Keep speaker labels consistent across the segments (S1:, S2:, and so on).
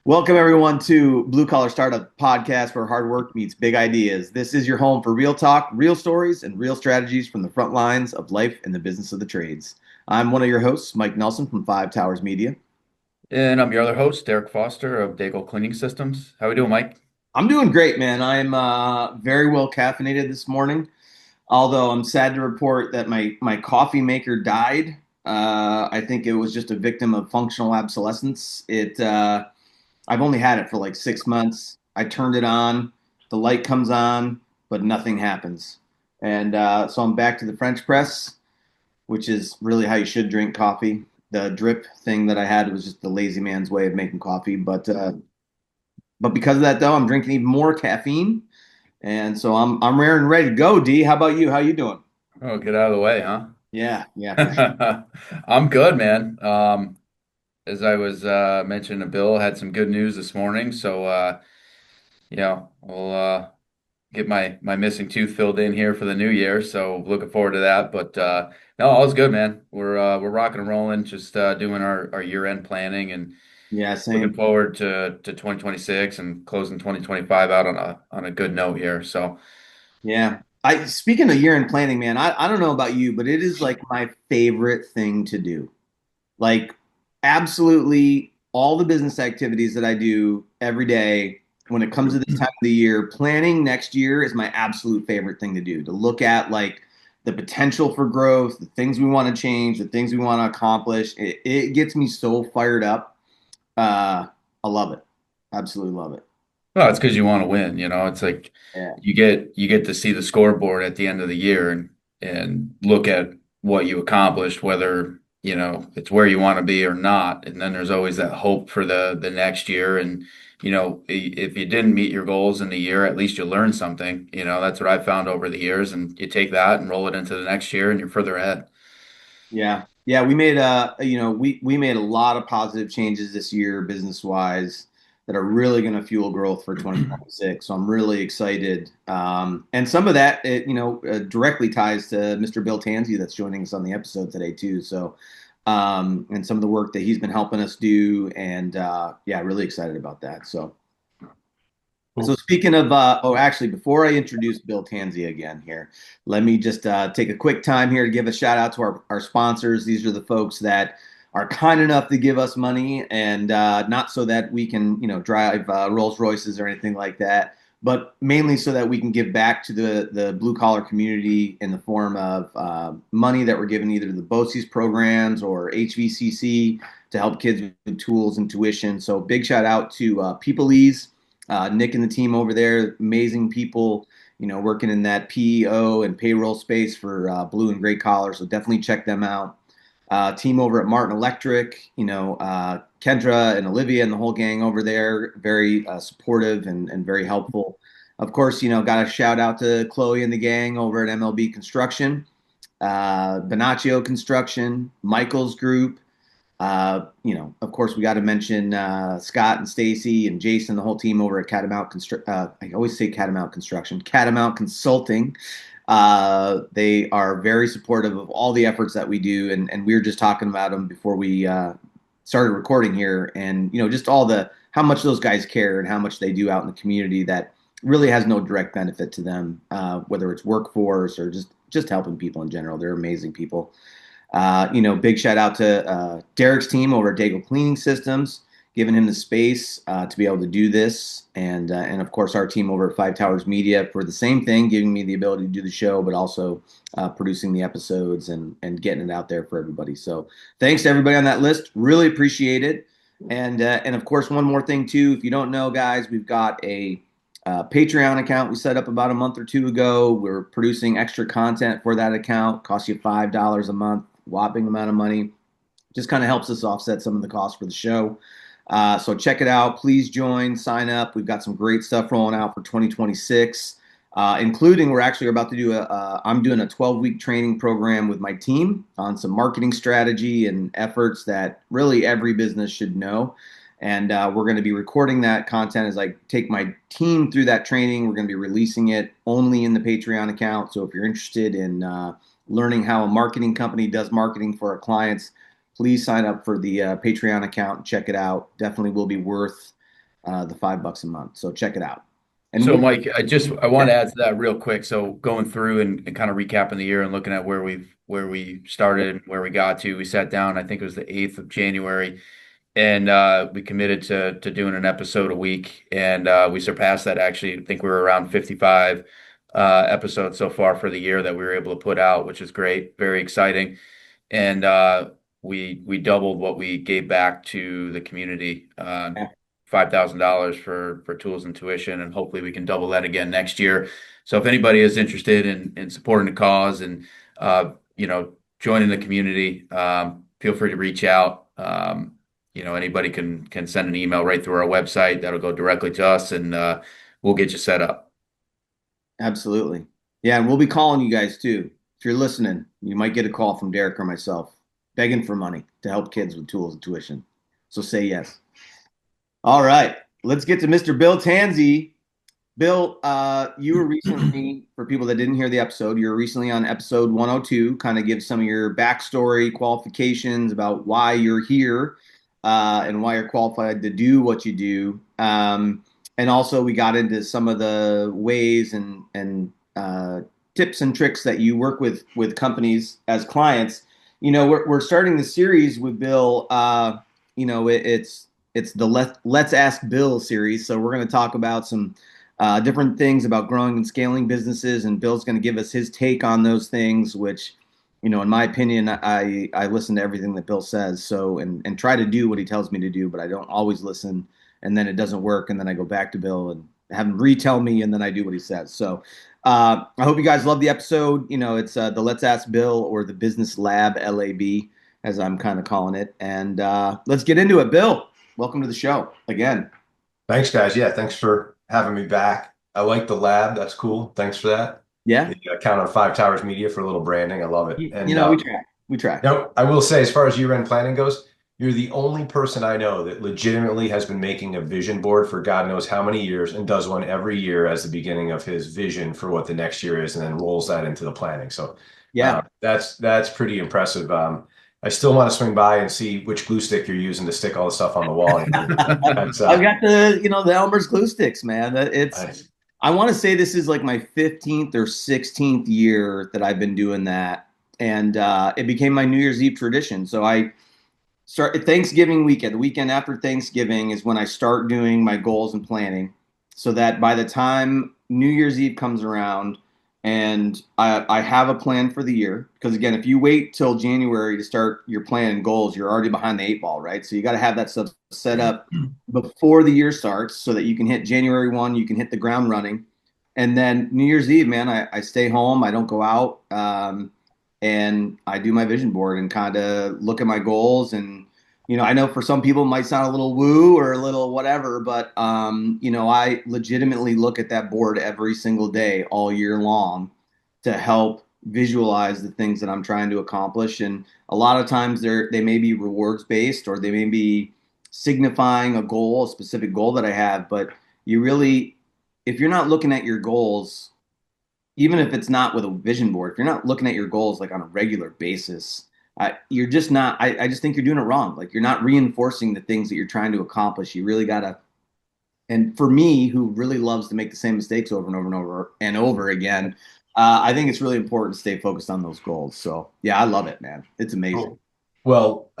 S1: Welcome, everyone, to Blue Collar Startup Podcast, where hard work meets big ideas. This is your home for real talk, real stories, and real strategies from the front lines of life and the business of the trades. I'm one of your hosts, Mike Nelson from Five Towers Media.
S2: And I'm your other host, Derek Foster of Daigle Cleaning Systems. How we doing, Mike?
S1: I'm doing great, man. I'm very well caffeinated this morning, although I'm sad to report that my coffee maker died. I think it was just a victim of functional obsolescence. I've only had it for like 6 months. I turned it on, the light comes on, but nothing happens. And so I'm back to the French press, which is really how you should drink coffee. The drip thing that I had was just the lazy man's way of making coffee. But because of that, though, I'm drinking even more caffeine, and so I'm raring and ready to go. D, how about you? How you doing?
S2: Oh, get out of the way, huh?
S1: Yeah, yeah, for sure.
S2: I'm good, man. As I was mentioning to Bill, had some good news this morning. We'll get my missing tooth filled in here for the new year. So looking forward to that. But no, all's good, man. We're rocking and rolling, just doing our year-end planning and
S1: Yeah,
S2: looking
S1: same.
S2: forward to 2026 and closing 2025 out on a good note here. So.
S1: Yeah. I speaking of year-end planning, man, I don't know about you, but it is like my favorite thing to do. Like absolutely all the business activities that I do every day when it comes to this time of the year, planning next year is my absolute favorite thing to do. To look at like the potential for growth, the things we want to change, the things we want to accomplish. It gets me so fired up. I love it. Absolutely love it.
S2: Well, it's because you want to win, It's like
S1: Yeah.
S2: you get to see the scoreboard at the end of the year and look at what you accomplished, whether, it's where you want to be or not. And then there's always that hope for the next year. And, if you didn't meet your goals in the year, at least you learned something. That's what I've found over the years. And you take that and roll it into the next year and you're further ahead.
S1: Yeah. Yeah, we made we made a lot of positive changes this year business wise that are really going to fuel growth for 2026. So I'm really excited. And some of that directly ties to Mr. Bill Tansey that's joining us on the episode today too. So and some of the work that he's been helping us do and yeah, really excited about that. So
S2: Cool.
S1: speaking of, actually, before I introduce Bill Tansey again here, let me just take a quick time here to give a shout out to our sponsors. These are the folks that are kind enough to give us money, and not so that we can, drive Rolls Royces or anything like that, but mainly so that we can give back to the blue collar community in the form of money that we're giving either to the BOCES programs or HVCC to help kids with tools and tuition. So big shout out to Peoplease. Nick and the team over there, amazing people, working in that PEO and payroll space for blue and gray collar. So definitely check them out. Team over at Martin Electric, Kendra and Olivia and the whole gang over there, very supportive and very helpful. Of course, got a shout out to Chloe and the gang over at MLB Construction, Bonaccio Construction, Michael's Group, of course, we got to mention Scott and Stacy and Jason, the whole team over at I always say Catamount Construction, Catamount Consulting. They are very supportive of all the efforts that we do, and we were just talking about them before we started recording here, and just all the how much those guys care and how much they do out in the community that really has no direct benefit to them, whether it's workforce or just helping people in general. They're amazing people. Big shout out to Derek's team over at Daigle Cleaning Systems, giving him the space to be able to do this, and of course our team over at Five Towers Media for the same thing, giving me the ability to do the show, but also producing the episodes and getting it out there for everybody. So thanks to everybody on that list, really appreciate it. And of course one more thing too, if you don't know, guys, we've got a Patreon account we set up about a month or two ago. We're producing extra content for that account. Costs you $5 a month, whopping amount of money. Just kind of helps us offset some of the costs for the show. So check it out. Please join, sign up. We've got some great stuff rolling out for 2026, including we're actually about to do I'm doing a 12-week training program with my team on some marketing strategy and efforts that really every business should know. And we're going to be recording that content as I take my team through that training. We're going to be releasing it only in the Patreon account. So if you're interested in learning how a marketing company does marketing for our clients, please sign up for the Patreon account and check it out. Definitely will be worth the $5 a month. So check it out. And
S2: So
S1: we,
S2: Mike, I want to add to that real quick. So going through and kind of recapping the year and looking at where we started and where we got to, we sat down, I think it was the 8th of January, and we committed to doing an episode a week, and we surpassed that. Actually, I think we were around 55 episodes so far for the year that we were able to put out, which is great, very exciting. And we doubled what we gave back to the community, $5,000 for tools and tuition, and hopefully we can double that again next year. So if anybody is interested in supporting the cause and joining the community, feel free to reach out. Anybody can send an email right through our website. That'll go directly to us, and we'll get you set up.
S1: absolutely. Yeah, and we'll be calling you guys too. If you're listening, you might get a call from Derek or myself begging for money to help kids with tools and tuition. So say yes. All right, let's get to Mr. Bill Tansey. Bill, you were recently, for people that didn't hear the episode, you were recently on episode 102, kind of give some of your backstory, qualifications about why you're here and why you're qualified to do what you do. And also, we got into some of the ways and tips and tricks that you work with companies as clients. We're starting the series with Bill. It's the Let's Ask Bill series. So we're going to talk about some different things about growing and scaling businesses, and Bill's going to give us his take on those things. Which, in my opinion, I listen to everything that Bill says. So and try to do what he tells me to do, but I don't always listen, and then it doesn't work, and then I go back to Bill and have him retell me, and then I do what he says. So I hope you guys love the episode. It's the Let's Ask Bill, or the Business Lab LAB, as I'm kind of calling it, and let's get into it. Bill, welcome to the show again.
S3: Thanks, guys. Yeah, thanks for having me back. I like the lab. That's cool. Thanks for that.
S1: Yeah.
S3: Count on Five Towers Media for a little branding. I love it. And
S1: We try. We try.
S3: I will say, as far as year-end planning goes, you're the only person I know that legitimately has been making a vision board for God knows how many years and does one every year as the beginning of his vision for what the next year is, and then rolls that into the planning. So
S1: Yeah.
S3: that's pretty impressive. I still want to swing by and see which glue stick you're using to stick all the stuff on the wall.
S1: I've got the Elmer's glue sticks, man.
S3: Nice.
S1: I want to say this is like my 15th or 16th year that I've been doing that. And it became my New Year's Eve tradition. So I start Thanksgiving weekend. The weekend after Thanksgiving is when I start doing my goals and planning, so that by the time New Year's Eve comes around and I have a plan for the year. Because again, if you wait till January to start your plan and goals, you're already behind the 8 ball, right? So you got to have that stuff set up before the year starts, so that you can hit January 1, you can hit the ground running. And then New Year's Eve, man, I stay home, I don't go out, and I do my vision board and kind of look at my goals. And I know for some people it might sound a little woo or a little whatever, but I legitimately look at that board every single day all year long to help visualize the things that I'm trying to accomplish. And a lot of times they may be rewards based, or they may be signifying a goal, a specific goal that I have. But you really, if you're not looking at your goals, even if it's not with a vision board, if you're not looking at your goals like on a regular basis, you're just not. I just think you're doing it wrong. Like, you're not reinforcing the things that you're trying to accomplish. You really gotta. And for me, who really loves to make the same mistakes over and over and over and over again, I think it's really important to stay focused on those goals. So yeah, I love it, man. It's amazing.
S3: Cool. Well,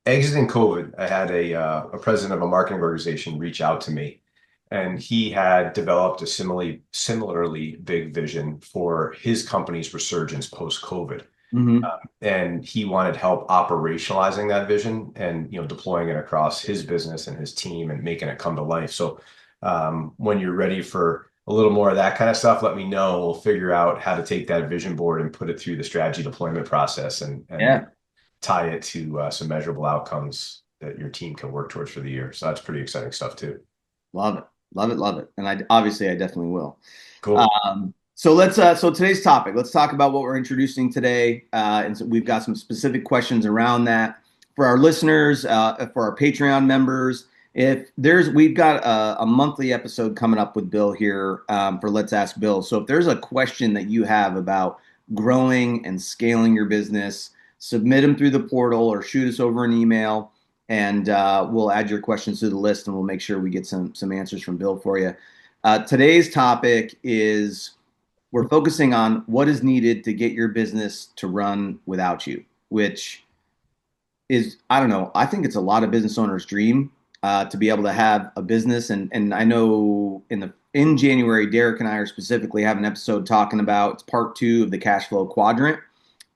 S3: exiting COVID, I had a president of a marketing organization reach out to me, and he had developed a similarly big vision for his company's resurgence post-COVID.
S1: Mm-hmm.
S3: And he wanted help operationalizing that vision and deploying it across his business and his team and making it come to life. So when you're ready for a little more of that kind of stuff, let me know. We'll figure out how to take that vision board and put it through the strategy deployment process and
S1: Yeah.
S3: tie it to some measurable outcomes that your team can work towards for the year. So that's pretty exciting stuff too.
S1: Love it. Love it. Love it. And I definitely will.
S3: Cool.
S1: So today's topic, let's talk about what we're introducing today. And so we've got some specific questions around that for our listeners, for our Patreon members. We've got a monthly episode coming up with Bill here for Let's Ask Bill. So if there's a question that you have about growing and scaling your business, submit them through the portal or shoot us over an email. and we'll add your questions to the list, and we'll make sure we get some answers from Bill for you. Today's topic is we're focusing on what is needed to get your business to run without you, which is, I don't know, I think it's a lot of business owners' dream to be able to have a business. And I know in January, Derek and I are specifically have an episode talking about it's part 2 of the cash flow quadrant.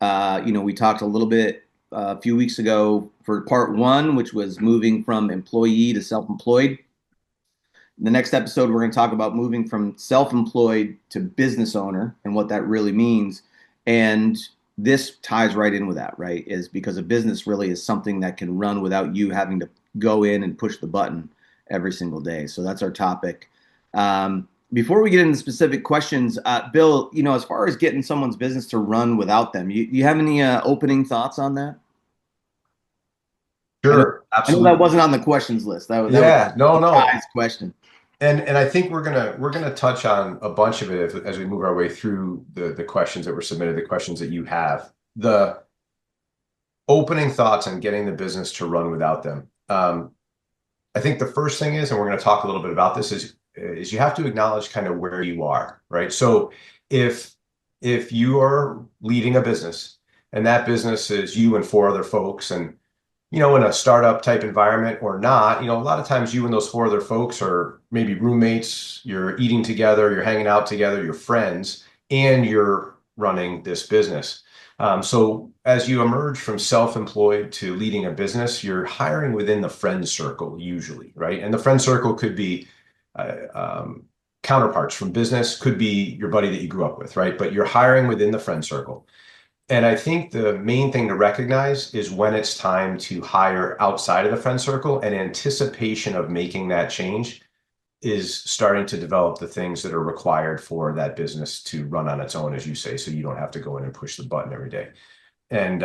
S1: We talked a little bit a few weeks ago for part 1, which was moving from employee to self-employed. The next episode, we're going to talk about moving from self-employed to business owner and what that really means. And this ties right in with that, right? Is because a business really is something that can run without you having to go in and push the button every single day. So that's our topic. Before we get into specific questions, Bill, as far as getting someone's business to run without them, you have any opening thoughts on that?
S3: Sure,
S1: I know that
S3: absolutely.
S1: wasn't on the questions list. That was
S3: Yeah, no,
S1: a
S3: no.
S1: guy's question.
S3: And I think we're gonna touch on a bunch of it as we move our way through the questions that were submitted, the questions that you have. The opening thoughts on getting the business to run without them. I think the first thing is, and we're going to talk a little bit about this, is you have to acknowledge kind of where you are, right? So if you are leading a business and that business is you and 4 other folks, and in a startup type environment or not, a lot of times you and those 4 other folks are maybe roommates, you're eating together, you're hanging out together, you're friends, and you're running this business. So as you emerge from self-employed to leading a business, you're hiring within the friend circle usually, right? And the friend circle could be counterparts from business, could be your buddy that you grew up with, right? But you're hiring within the friend circle. And I think the main thing to recognize is when it's time to hire outside of the friend circle, and anticipation of making that change is starting to develop the things that are required for that business to run on its own, as you say, so you don't have to go in and push the button every day. And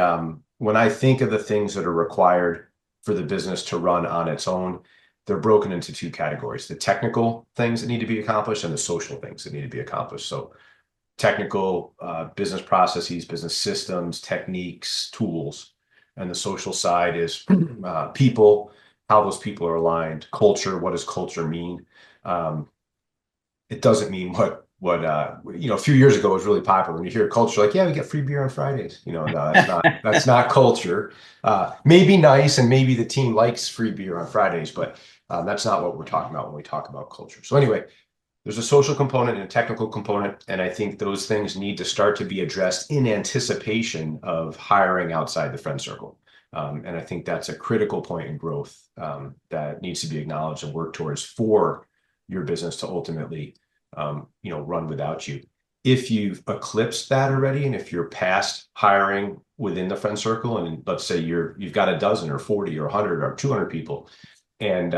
S3: when I think of the things that are required for the business to run on its own, they're broken into 2 categories: the technical things that need to be accomplished and the social things that need to be accomplished. So technical business processes, business systems, techniques, tools. And the social side is people, how those people are aligned, culture. What does culture mean? It doesn't mean what a few years ago was really popular. When you hear culture, like, yeah, we get free beer on Fridays. No, that's not culture. Maybe nice, and maybe the team likes free beer on Fridays, but that's not what we're talking about when we talk about culture. So anyway, there's a social component and a technical component, and I think those things need to start to be addressed in anticipation of hiring outside the friend circle. And I think that's a critical point in growth that needs to be acknowledged and worked towards for your business to ultimately, run without you. If you've eclipsed that already, and if you're past hiring within the friend circle, and let's say you've got a dozen or 40 or 100 or 200 people, and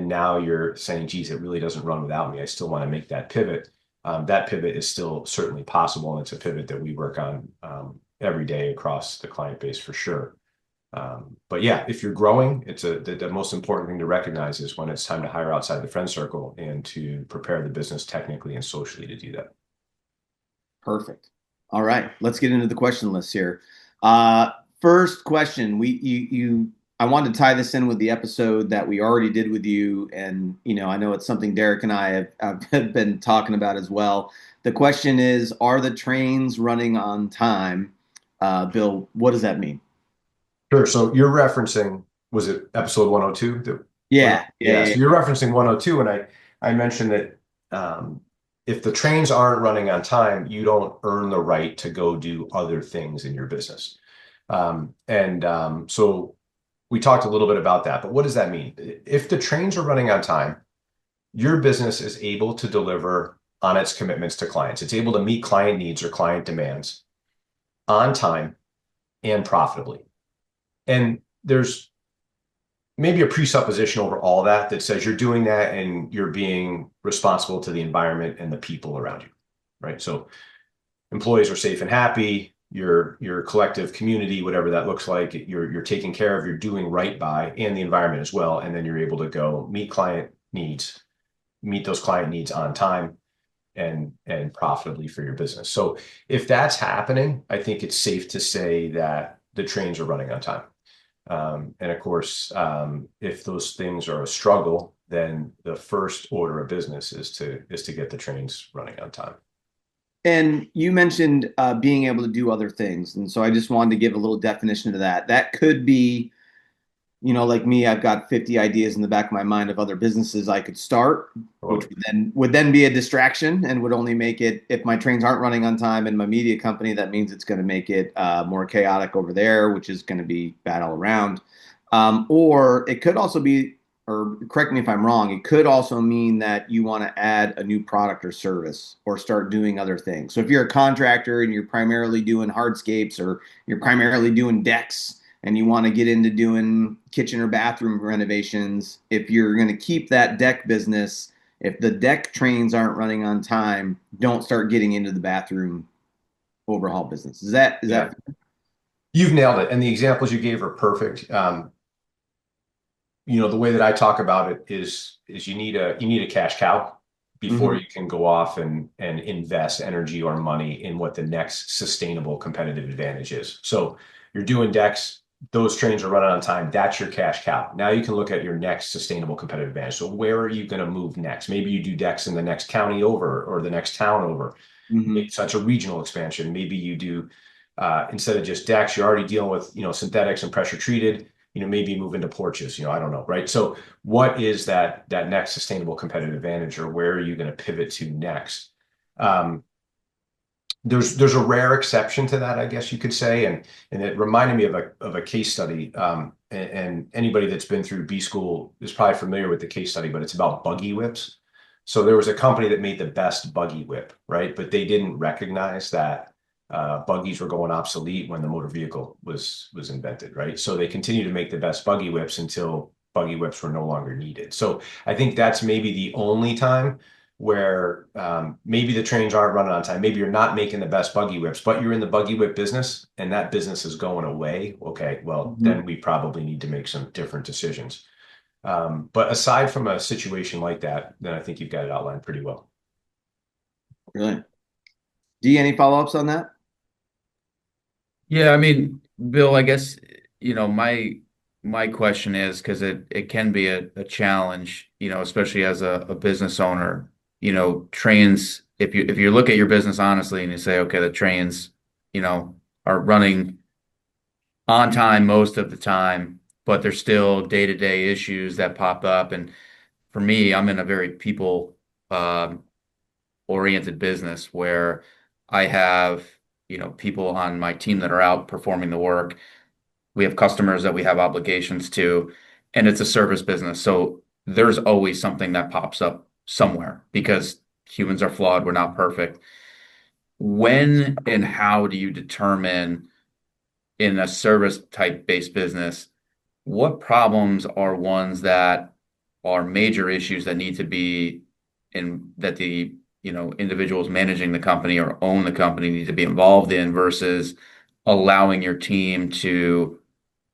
S3: now you're saying, geez, it really doesn't run without me, I still want to make that pivot. That pivot is still certainly possible, and it's a pivot that we work on every day across the client base for sure. But yeah, if you're growing, it's the most important thing to recognize is when it's time to hire outside the friend circle and to prepare the business technically and socially to do that.
S1: Perfect. All right, let's get into the question list here. First question, I wanted to tie this in with the episode that we already did with you, and I know it's something Derek and I have been talking about as well. The question is, are the trains running on time? Bill, what does that mean?
S3: Sure. So you're referencing, was it episode 102?
S1: Yeah.
S3: So you're referencing 102, and I mentioned that if the trains aren't running on time, you don't earn the right to go do other things in your business. So we talked a little bit about that, but what does that mean? If the trains are running on time, your business is able to deliver on its commitments to clients. It's able to meet client needs or client demands on time and profitably. And there's maybe a presupposition over all that says you're doing that and you're being responsible to the environment and the people around you, right? So employees are safe and happy, your collective community, whatever that looks like, you're taking care of, you're doing right by, and the environment as well. And then you're able to go meet those client needs on time and profitably for your business. So if that's happening, I think it's safe to say that the trains are running on time. And of course, if those things are a struggle, then the first order of business is to get the trains running on time.
S1: And you mentioned being able to do other things. And so I just wanted to give a little definition to that. That could be, like me, I've got 50 ideas in the back of my mind of other businesses I could start, which would then be a distraction and would only make it, if my trains aren't running on time in my media company, that means it's going to make it more chaotic over there, which is going to be bad all around. Or it could also be, or correct me if I'm wrong, it could also mean that you want to add a new product or service or start doing other things. So if you're a contractor and you're primarily doing hardscapes or you're primarily doing decks, and you want to get into doing kitchen or bathroom renovations, if you're going to keep that deck business, if the deck trains aren't running on time, don't start getting into the bathroom overhaul business. Is that?
S3: You've nailed it. And the examples you gave are perfect. The way that I talk about it is you need a cash cow before you can go off and invest energy or money in what the next sustainable competitive advantage is. So you're doing decks, those trains are running on time. That's your cash cow. Now you can look at your next sustainable competitive advantage. So where are you going to move next? Maybe you do decks in the next county over or the next town over. So that's a regional expansion. Maybe you do instead of just decks, you're already dealing with synthetics and pressure treated. Maybe you move into porches. I don't know, right? So what is that next sustainable competitive advantage, or where are you going to pivot to next? There's a rare exception to that, I guess you could say, and it reminded me of a case study. And anybody that's been through B school is probably familiar with the case study, but it's about buggy whips. So there was a company that made the best buggy whip, right? But they didn't recognize that buggies were going obsolete when the motor vehicle was invented, right? So they continued to make the best buggy whips until buggy whips were no longer needed. So I think that's maybe the only time where maybe the trains aren't running on time. Maybe you're not making the best buggy whips, but you're in the buggy whip business and that business is going away. Okay, well, then we probably need to make some different decisions. But aside from a situation like that, then I think you've got it outlined pretty well.
S1: Really? D, any follow-ups on that?
S2: Yeah, I mean, Bill, I guess, my question is because it can be a challenge, especially as a business owner, trains, if you look at your business honestly and you say, okay, the trains, are running on time most of the time, but there's still day-to-day issues that pop up. And for me, I'm in a very people oriented business where I have, people on my team that are out performing the work. We have customers that we have obligations to, and it's a service business. So there's always something that pops up somewhere because humans are flawed. We're not perfect. When and how do you determine in a service type based business, what problems are ones that are major issues that need to be in that the individuals managing the company or own the company need to be involved in versus allowing your team to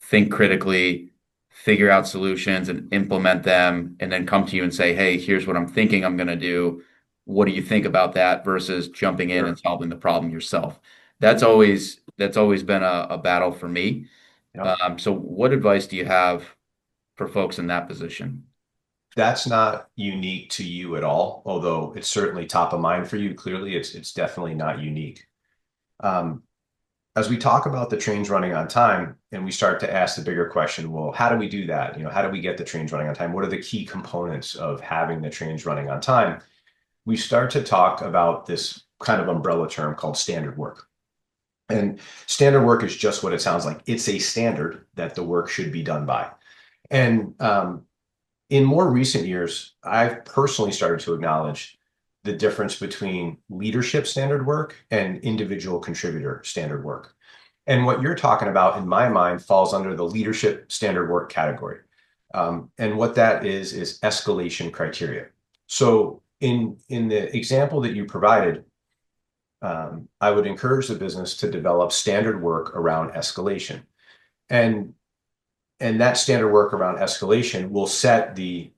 S2: think critically, figure out solutions and implement them, and then come to you and say, hey, here's what I'm thinking I'm going to do. What do you think about that versus jumping in and solving the problem yourself? That's always been a battle for me.
S3: Yep.
S2: So what advice do you have for folks in that position?
S3: That's not unique to you at all, although it's certainly top of mind for you. Clearly, it's definitely not unique. As we talk about the trains running on time and we start to ask the bigger question, well, how do we do that? How do we get the trains running on time? What are the key components of having the trains running on time? We start to talk about this kind of umbrella term called standard work. And standard work is just what it sounds like. It's a standard that the work should be done by. And in more recent years, I've personally started to acknowledge the difference between leadership standard work and individual contributor standard work. And what you're talking about, in my mind, falls under the leadership standard work category. And what that is escalation criteria. So in the example that you provided, I would encourage the business to develop standard work around escalation. And that standard work around escalation will set the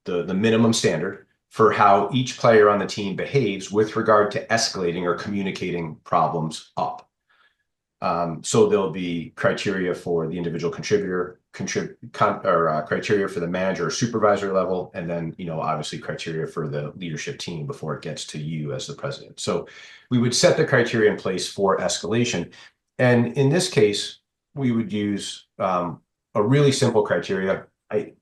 S3: minimum standard for how each player on the team behaves with regard to escalating or communicating problems up. So there'll be criteria for the individual contributor, criteria for the manager or supervisor level, and then, obviously criteria for the leadership team before it gets to you as the president. So we would set the criteria in place for escalation. And in this case, we would use a really simple criteria. I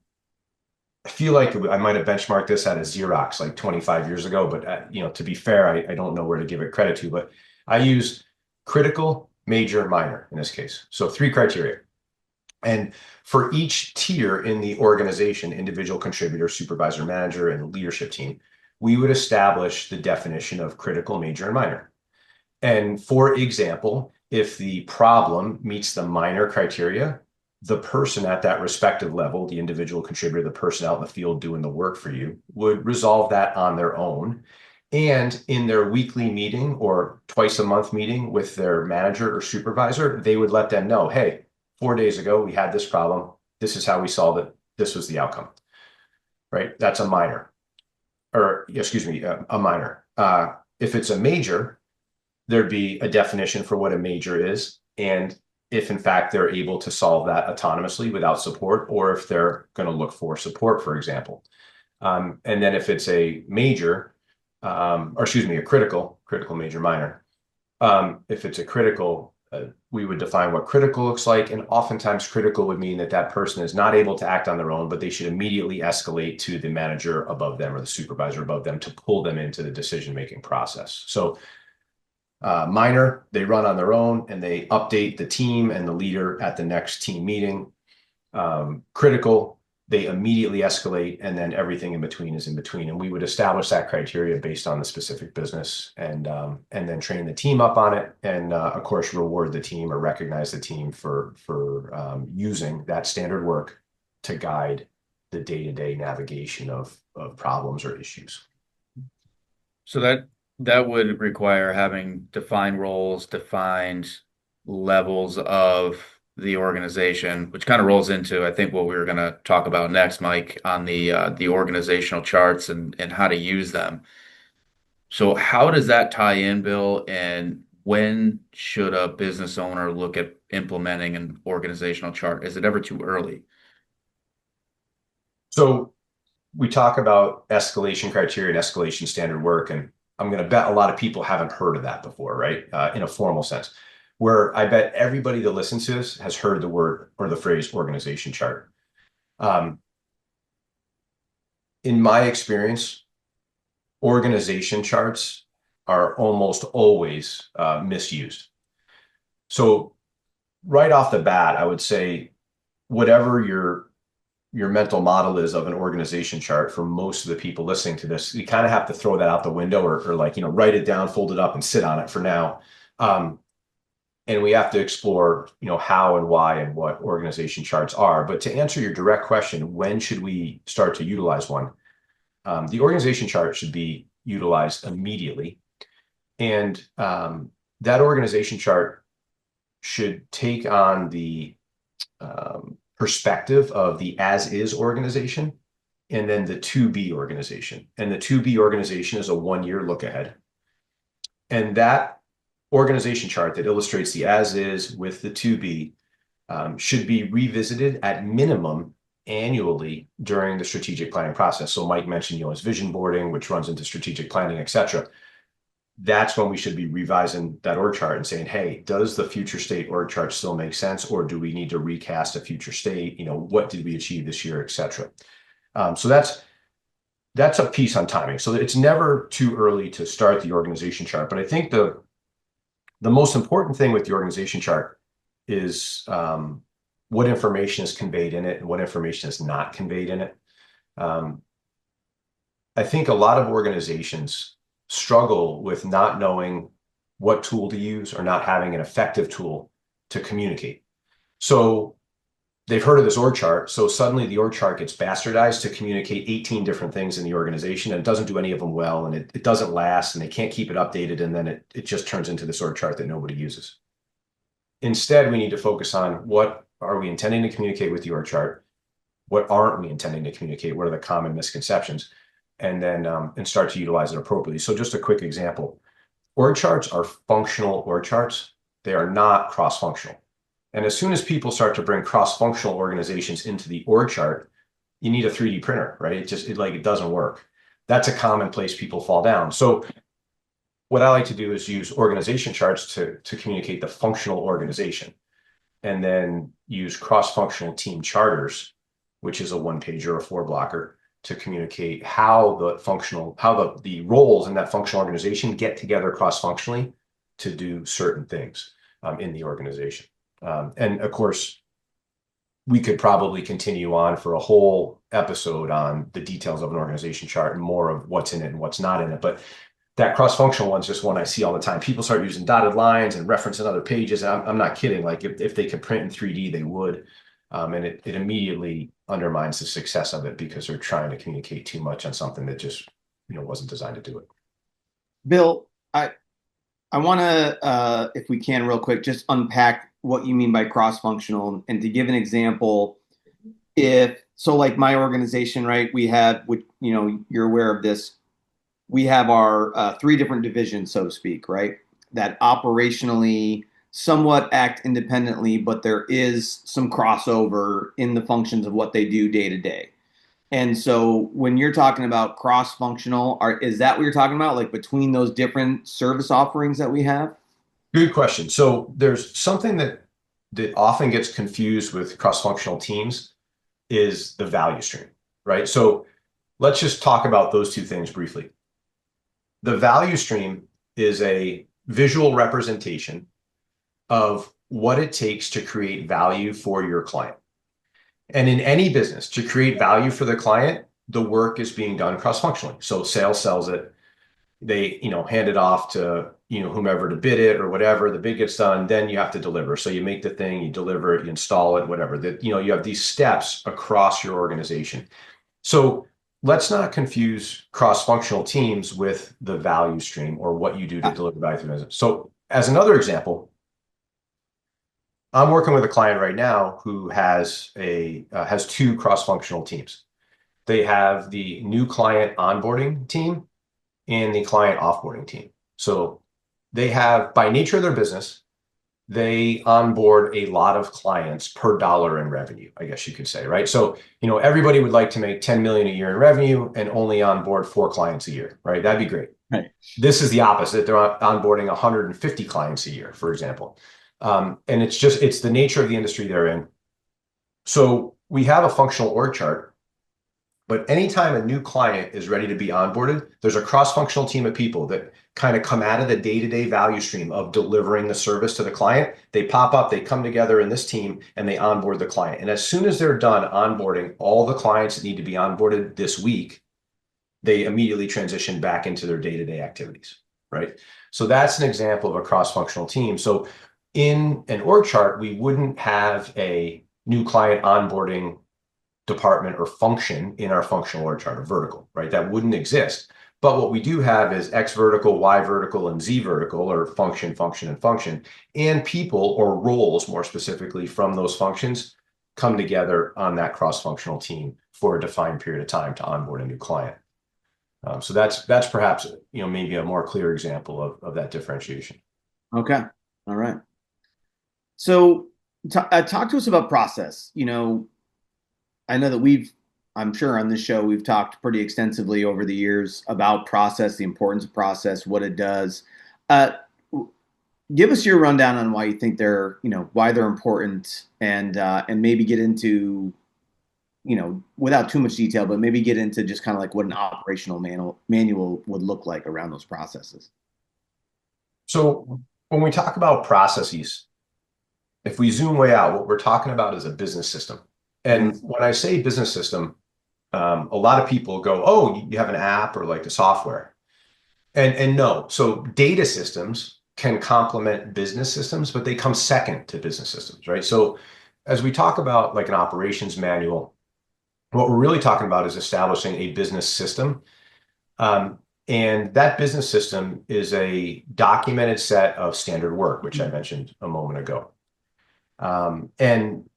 S3: feel like I might have benchmarked this at a Xerox like 25 years ago, but to be fair, I don't know where to give it credit to, but I use critical, major, minor in this case. So 3 criteria. And for each tier in the organization, individual contributor, supervisor, manager, and leadership team, we would establish the definition of critical, major, and minor. And for example, if the problem meets the minor criteria, the person at that respective level, the individual contributor, the person out in the field doing the work for you, would resolve that on their own. And in their weekly meeting or twice a month meeting with their manager or supervisor, they would let them know, hey, 4 days ago, we had this problem. This is how we solved it. This was the outcome, right? That's a minor, or excuse me, a minor. If it's a major, there'd be a definition for what a major is. And if in fact they're able to solve that autonomously without support, or if they're going to look for support, for example. And then if it's a major, or excuse me, a critical, major, minor. If it's a critical, we would define what critical looks like. And oftentimes critical would mean that that person is not able to act on their own, but they should immediately escalate to the manager above them or the supervisor above them to pull them into the decision-making process. So minor, they run on their own and they update the team and the leader at the next team meeting. Critical, they immediately escalate, and then everything in between is in between. And we would establish that criteria based on the specific business, and then train the team up on it, and of course reward the team or recognize the team for using that standard work to guide the day-to-day navigation of problems or issues.
S2: So that would require having defined roles, defined levels of the organization, which kind of rolls into, I think, what we were going to talk about next, Mike, on the organizational charts and how to use them. So how does that tie in, Bill? And when should a business owner look at implementing an organizational chart? Is it ever too early?
S3: So we talk about escalation criteria and escalation standard work, and I'm going to bet a lot of people haven't heard of that before, right? In a formal sense, where I bet everybody that listens to this has heard the word or the phrase organization chart. In my experience, organization charts are almost always misused. So right off the bat, I would say whatever your mental model is of an organization chart, for most of the people listening to this, you kind of have to throw that out the window, or write it down, fold it up, and sit on it for now. And we have to explore, how and why and what organization charts are. But to answer your direct question, when should we start to utilize one? The organization chart should be utilized immediately. And that organization chart should take on the perspective of the as-is organization and then the to-be organization. And the to-be organization is a 1-year look ahead. And that organization chart that illustrates the as-is with the to-be should be revisited at minimum annually during the strategic planning process. So Mike mentioned, his vision boarding, which runs into strategic planning, et cetera. That's when we should be revising that org chart and saying, hey, does the future state org chart still make sense? Or do we need to recast a future state? What did we achieve this year, et cetera? So that's a piece on timing. So it's never too early to start the organization chart. But I think the most important thing with the organization chart is what information is conveyed in it and what information is not conveyed in it. I think a lot of organizations struggle with not knowing what tool to use or not having an effective tool to communicate. So they've heard of this org chart. So suddenly the org chart gets bastardized to communicate 18 different things in the organization, and it doesn't do any of them well, and it doesn't last, and they can't keep it updated, and then it just turns into this org chart that nobody uses. Instead, we need to focus on what are we intending to communicate with the org chart? What aren't we intending to communicate? What are the common misconceptions? And then and start to utilize it appropriately. So just a quick example. Org charts are functional org charts. They are not cross-functional. And as soon as people start to bring cross-functional organizations into the org chart, you need a 3D printer, right? It doesn't work. That's a common place people fall down. So what I like to do is use organization charts to communicate the functional organization, and then use cross-functional team charters, which is a 1-page or a 4-blocker, to communicate how the roles in that functional organization get together cross-functionally to do certain things in the organization. And of course, we could probably continue on for a whole episode on the details of an organization chart and more of what's in it and what's not in it. But that cross-functional one's just one I see all the time. People start using dotted lines and referencing other pages. And I'm not kidding. Like if they could print in 3D, they would. And it immediately undermines the success of it because they're trying to communicate too much on something that just, wasn't designed to do it.
S1: Bill, I want to, if we can, real quick, just unpack what you mean by cross-functional. And to give an example, like my organization, right, we have, which, you're aware of this, we have our 3 different divisions, so to speak, right, that operationally somewhat act independently, but there is some crossover in the functions of what they do day to day. And so when you're talking about cross-functional, is that what you're talking about, like between those different service offerings that we have?
S3: Good question. So there's something that often gets confused with cross-functional teams is the value stream, right? So let's just talk about those 2 things briefly. The value stream is a visual representation of what it takes to create value for your client. And in any business, to create value for the client, the work is being done cross-functionally. So sales sells it, they hand it off to whomever to bid it or whatever. The bid gets done, then you have to deliver. So you make the thing, you deliver it, you install it, whatever. You have these steps across your organization. So let's not confuse cross-functional teams with the value stream or what you do to deliver value to the business. So as another example, I'm working with a client right now who has 2 cross-functional teams. They have the new client onboarding team and the client offboarding team. So they have, by nature of their business, they onboard a lot of clients per dollar in revenue, I guess you could say, right? So, everybody would like to make 10 million a year in revenue and only onboard 4 clients a year, right? That'd be great.
S1: Right.
S3: This is the opposite. They're onboarding 150 clients a year, for example. And it's the nature of the industry they're in. So we have a functional org chart, but anytime a new client is ready to be onboarded, there's a cross-functional team of people that kind of come out of the day-to-day value stream of delivering the service to the client. They pop up, they come together in this team, and they onboard the client. And as soon as they're done onboarding all the clients that need to be onboarded this week, they immediately transition back into their day-to-day activities, right? So that's an example of a cross-functional team. So in an org chart, we wouldn't have a new client onboarding department or function in our functional org chart, or vertical, right? That wouldn't exist. But what we do have is X vertical, Y vertical, and Z vertical, or function, and function. And people or roles, more specifically, from those functions come together on that cross-functional team for a defined period of time to onboard a new client. So that's perhaps maybe a more clear example of that differentiation.
S1: Okay. All right. So talk to us about process. I know that I'm sure on this show, we've talked pretty extensively over the years about process, the importance of process, what it does. Give us your rundown on why you think why they're important, and maybe get into, without too much detail, but maybe get into just kind of like what an operational manual would look like around those processes.
S3: So when we talk about processes, if we zoom way out, what we're talking about is a business system. And when I say business system, a lot of people go, oh, you have an app or like a software. And no, so data systems can complement business systems, but they come second to business systems, right? So as we talk about like an operations manual, what we're really talking about is establishing a business system. And that business system is a documented set of standard work, which I mentioned a moment ago. And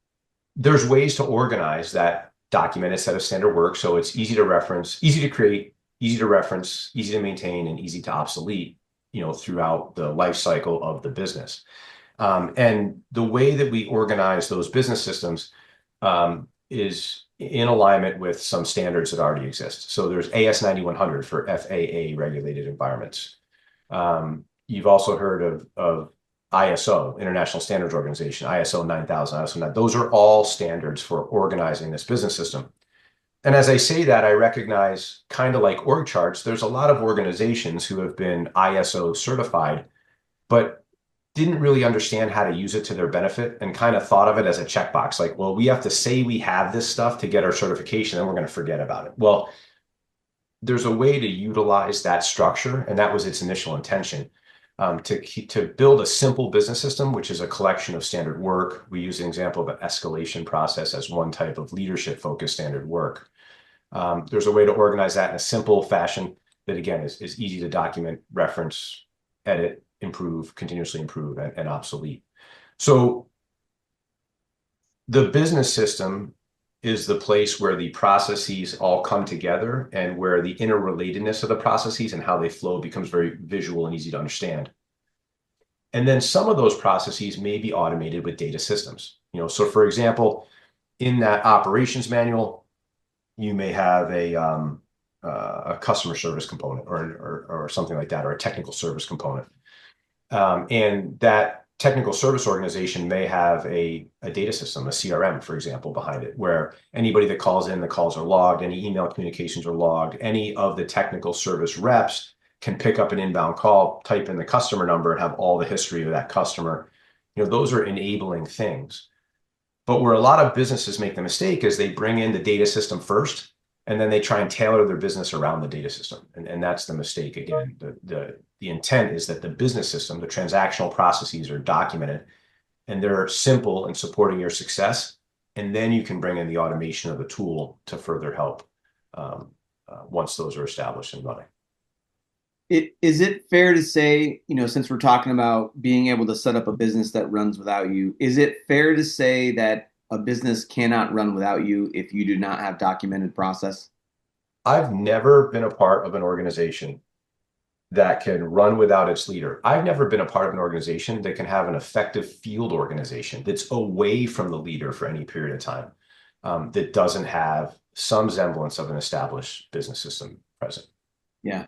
S3: there's ways to organize that documented set of standard work so it's easy to reference, easy to create, easy to reference, easy to maintain, and easy to obsolete, throughout the life cycle of the business. And the way that we organize those business systems is in alignment with some standards that already exist. So there's AS 9100 for FAA regulated environments. You've also heard of ISO, International Standards Organization, ISO 9000, ISO 9. Those are all standards for organizing this business system. And as I say that, I recognize, kind of like org charts, there's a lot of organizations who have been ISO certified, but didn't really understand how to use it to their benefit and kind of thought of it as a checkbox. Like, well, we have to say we have this stuff to get our certification, and we're going to forget about it. Well, there's a way to utilize that structure, and that was its initial intention, to build a simple business system, which is a collection of standard work. We use an example of an escalation process as one type of leadership-focused standard work. There's a way to organize that in a simple fashion that, again, is easy to document, reference, edit, improve, continuously improve, and obsolete. So the business system is the place where the processes all come together and where the interrelatedness of the processes and how they flow becomes very visual and easy to understand. And then some of those processes may be automated with data systems. So for example, in that operations manual, you may have a customer service component or something like that, or a technical service component. And that technical service organization may have a data system, a CRM, for example, behind it, where anybody that calls in, the calls are logged, any email communications are logged, any of the technical service reps can pick up an inbound call, type in the customer number, and have all the history of that customer. Those are enabling things. But where a lot of businesses make the mistake is they bring in the data system first, and then they try and tailor their business around the data system. And that's the mistake. Again, the intent is that the business system, the transactional processes are documented and they're simple in supporting your success. And then you can bring in the automation of the tool to further help once those are established and running.
S1: Is it fair to say, since we're talking about being able to set up a business that runs without you, is it fair to say that a business cannot run without you if you do not have documented process?
S3: I've never been a part of an organization that can run without its leader. I've never been a part of an organization that can have an effective field organization that's away from the leader for any period of time, that doesn't have some semblance of an established business system present.
S1: Yeah.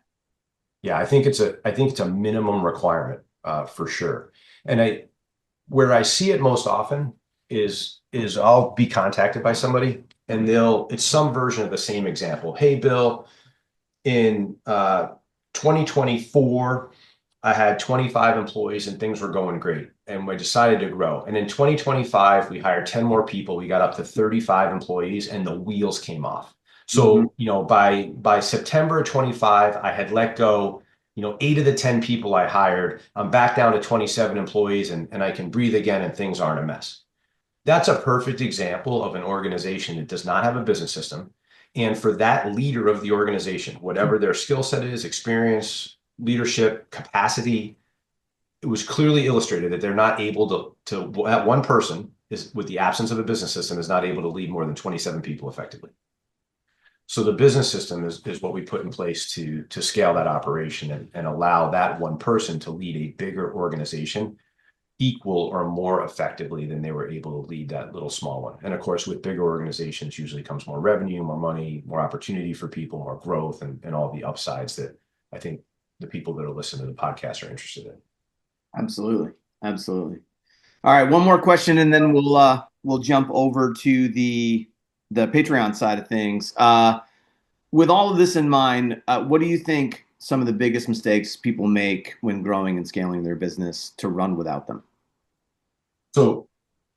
S3: Yeah, I think it's a minimum requirement for sure. And where I see it most often is I'll be contacted by somebody and it's some version of the same example. Hey, Bill, in 2024, I had 25 employees and things were going great. And we decided to grow. And in 2025, we hired 10 more people. We got up to 35 employees and the wheels came off. So, by September 25, I had let go, 8 of the 10 people I hired. I'm back down to 27 employees and I can breathe again and things aren't a mess. That's a perfect example of an organization that does not have a business system. And for that leader of the organization, whatever their skill set is, experience, leadership, capacity, it was clearly illustrated that they're not able that one person is, with the absence of a business system, is not able to lead more than 27 people effectively. So the business system is what we put in place to scale that operation and allow that one person to lead a bigger organization equal or more effectively than they were able to lead that little small one. And of course, with bigger organizations usually comes more revenue, more money, more opportunity for people, more growth, and all the upsides that I think the people that are listening to the podcast are interested in.
S1: Absolutely. Absolutely. All right, one more question and then we'll jump over to the Patreon side of things. With all of this in mind, what do you think some of the biggest mistakes people make when growing and scaling their business to run without them?
S3: So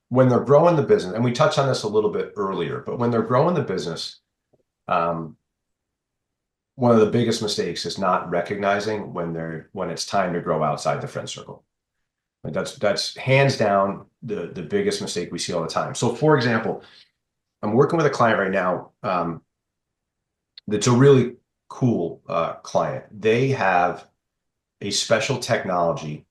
S3: when they're growing the business, and we touched on this a little bit earlier, but when they're growing the business, one of the biggest mistakes is not recognizing when it's time to grow outside the friend circle. Like that's hands down the biggest mistake we see all the time. So for example, I'm working with a client right now that's a really cool client. They have a special technology.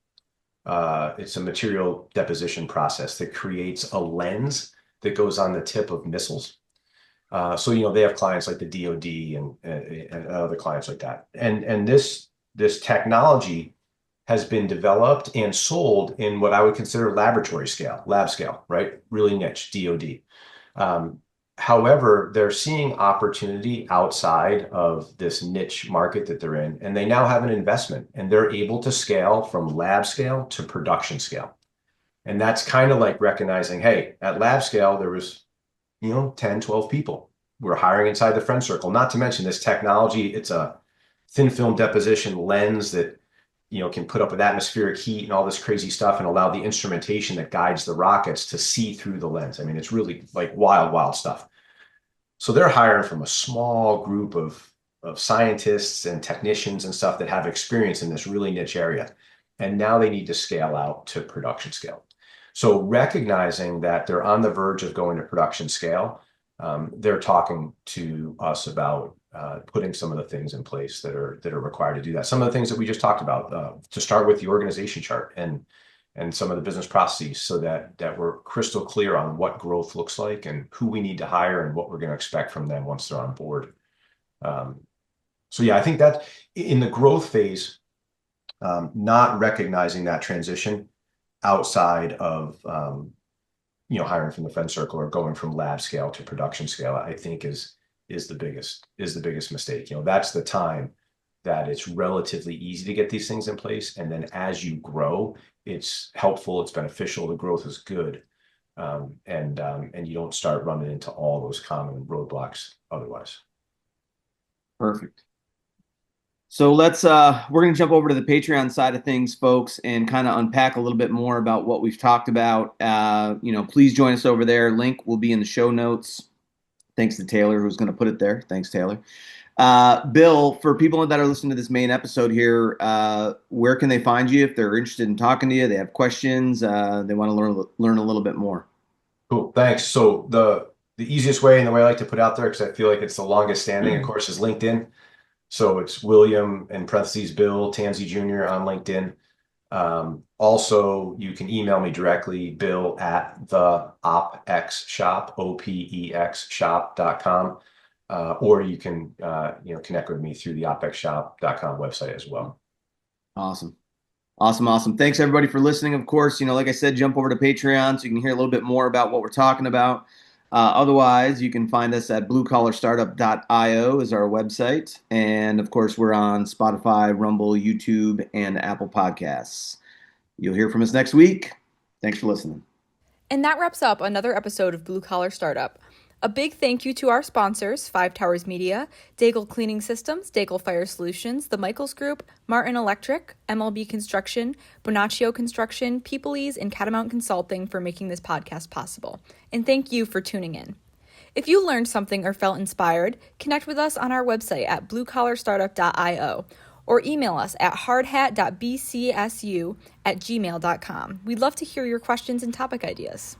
S3: It's a material deposition process that creates a lens that goes on the tip of missiles. So they have clients like the DoD and other clients like that. And this technology has been developed and sold in what I would consider laboratory scale, lab scale, right? Really niche, DoD. However, they're seeing opportunity outside of this niche market that they're in, and they now have an investment, and they're able to scale from lab scale to production scale. And that's kind of like recognizing, hey, at lab scale, there was, 10, 12 people. We're hiring inside the friend circle, not to mention this technology. It's a thin film deposition lens that can put up with atmospheric heat and all this crazy stuff and allow the instrumentation that guides the rockets to see through the lens. I mean, it's really like wild, wild stuff. So they're hiring from a small group of scientists and technicians and stuff that have experience in this really niche area. And now they need to scale out to production scale. So recognizing that they're on the verge of going to production scale, they're talking to us about putting some of the things in place that are required to do that. Some of the things that we just talked about, to start with the organization chart and some of the business processes, so that we're crystal clear on what growth looks like and who we need to hire and what we're going to expect from them once they're on board. So yeah, I think that in the growth phase, not recognizing that transition outside of hiring from the friend circle or going from lab scale to production scale, I think is the biggest mistake. That's the time that it's relatively easy to get these things in place, and then as you grow, it's helpful, it's beneficial, the growth is good, and you don't start running into all those common roadblocks otherwise.
S1: Perfect. So we're going to jump over to the Patreon side of things, folks, and kind of unpack a little bit more about what we've talked about. Please join us over there. Link will be in the show notes. Thanks to Taylor, who's going to put it there. Thanks, Taylor. Bill, for people that are listening to this main episode here, where can they find you if they're interested in talking to you? They have questions. They want to learn a little bit more.
S3: Cool. Thanks. So the easiest way and the way I like to put out there, because I feel like it's the longest standing, of course, is LinkedIn. So it's William in parentheses Bill Tansey Jr. on LinkedIn. Also, you can email me directly, Bill at the OPEX shop, OPEX shop.com. Or you can connect with me through the opexshop.com website as well.
S1: Awesome. Thanks everybody for listening. Of course, like I said, jump over to Patreon so you can hear a little bit more about what we're talking about. Otherwise, you can find us at bluecollarstartup.io is our website. And of course, we're on Spotify, Rumble, YouTube, and Apple Podcasts. You'll hear from us next week. Thanks for listening.
S4: And that wraps up another episode of Blue Collar Startup. A big thank you to our sponsors, 5 Towers Media, Daigle Cleaning Systems, Daigle Fire Solutions, The Michaels Group, Martin Electric, MLB Construction, Bonaccio Construction, Peoplease, and Catamount Consulting for making this podcast possible. And thank you for tuning in. If you learned something or felt inspired, connect with us on our website at bluecollarstartup.io or email us at hardhat.bcsu@gmail.com. We'd love to hear your questions and topic ideas.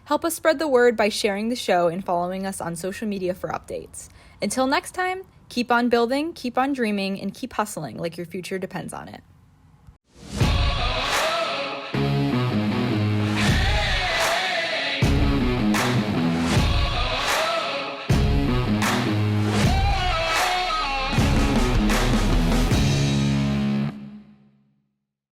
S4: Help us spread the word by sharing the show and following us on social media for updates. Until next time, keep on building, keep on dreaming, and keep hustling like your future depends on it.